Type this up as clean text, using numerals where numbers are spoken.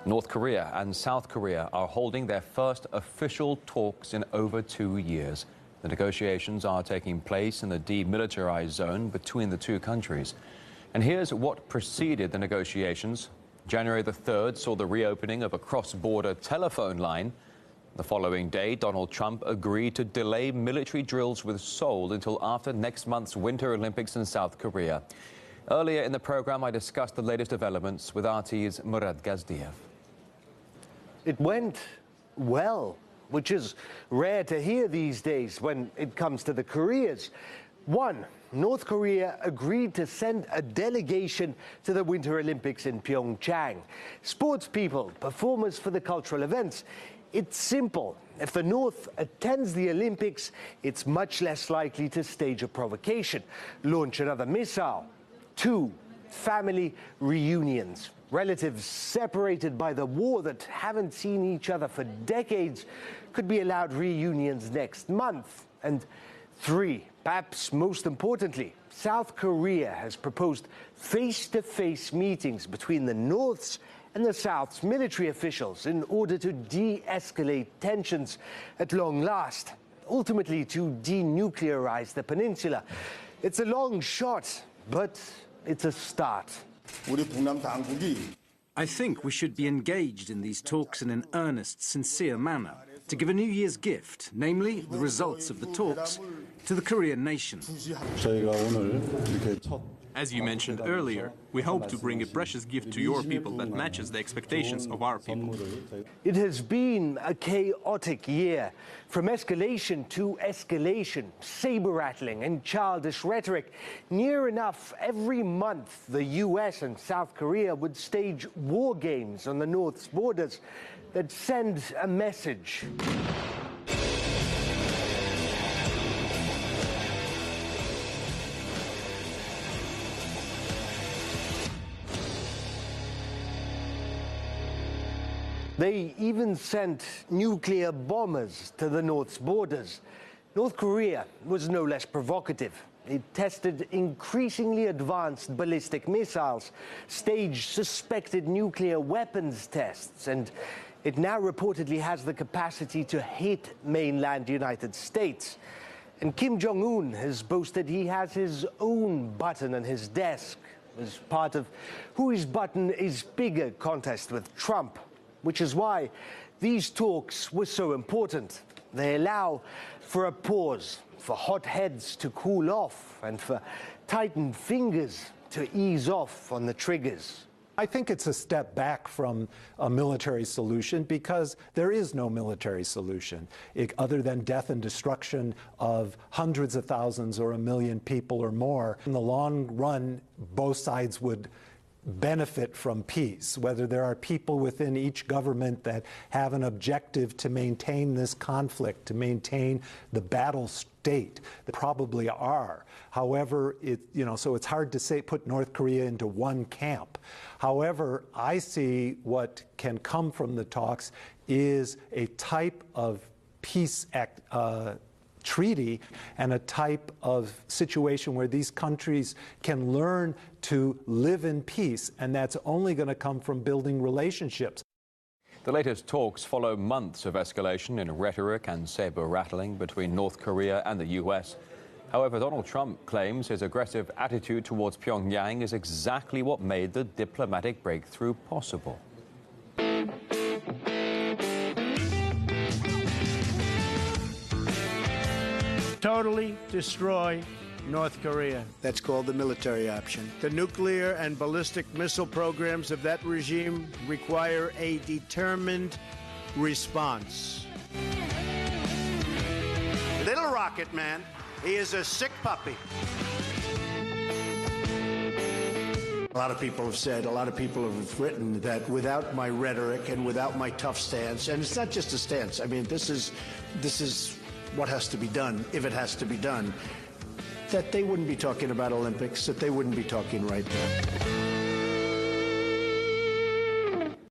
North Korea and South Korea are holding their first official talks in over 2 years. The negotiations are taking place in the demilitarized zone between the two countries. And here's what preceded the negotiations. January the 3rd saw the reopening of a cross-border telephone line. The following day, Donald Trump agreed to delay military drills with Seoul until after next month's Winter Olympics in South Korea. Earlier in the program, I discussed the latest developments with RT's Murad Gazdiev. It went well, which is rare to hear these days when it comes to the Koreas. One, North Korea agreed to send a delegation to the Winter Olympics in Pyeongchang. Sports people, performers for the cultural events. It's simple. If the North attends the Olympics, it's much less likely to stage a provocation, launch another missile. Two, family reunions. Relatives separated by the war that haven't seen each other for decades could be allowed reunions next month. And three, perhaps most importantly, South Korea has proposed face-to-face meetings between the North's and the South's military officials in order to de-escalate tensions at long last, ultimately to denuclearize the peninsula. It's a long shot, but it's a start. I think we should be engaged in these talks in an earnest, sincere manner to give a New Year's gift, namely the results of the talks, to the Korean nation. As you mentioned earlier, we hope to bring a precious gift to your people that matches the expectations of our people. It has been a chaotic year, from escalation to escalation, saber-rattling and childish rhetoric. Near enough every month, the US and South Korea would stage war games on the North's borders that send a message. They even sent nuclear bombers to the North's borders. North Korea was no less provocative. It tested increasingly advanced ballistic missiles, staged suspected nuclear weapons tests, and it now reportedly has the capacity to hit mainland United States. And Kim Jong-un has boasted he has his own button on his desk as part of whose button is bigger contest with Trump. Which is why these talks were so important. They allow for a pause, for hot heads to cool off, and for tightened fingers to ease off on the triggers. I think it's a step back from a military solution because there is no military solution other than death and destruction of hundreds of thousands or 1 million people or more. In the long run, both sides would benefit from peace, whether there are people within each government that have an objective to maintain this conflict, to maintain the battle state. There probably are. However, so it's hard to say put North Korea into one camp. However, I see what can come from the talks is a type of peace treaty and a type of situation where these countries can learn to live in peace, and that's only going to come from building relationships. The latest talks follow months of escalation in rhetoric and saber-rattling between North Korea and the US. However, Donald Trump claims his aggressive attitude towards Pyongyang is exactly what made the diplomatic breakthrough possible. Totally destroy North Korea. That's called the military option. The nuclear and ballistic missile programs of that regime require a determined response. Little Rocket Man, he is a sick puppy. A lot of people have said, a lot of people have written that without my rhetoric and without my tough stance, and it's not just a stance, I mean, this is what has to be done, if it has to be done, that they wouldn't be talking about Olympics, that they wouldn't be talking right now.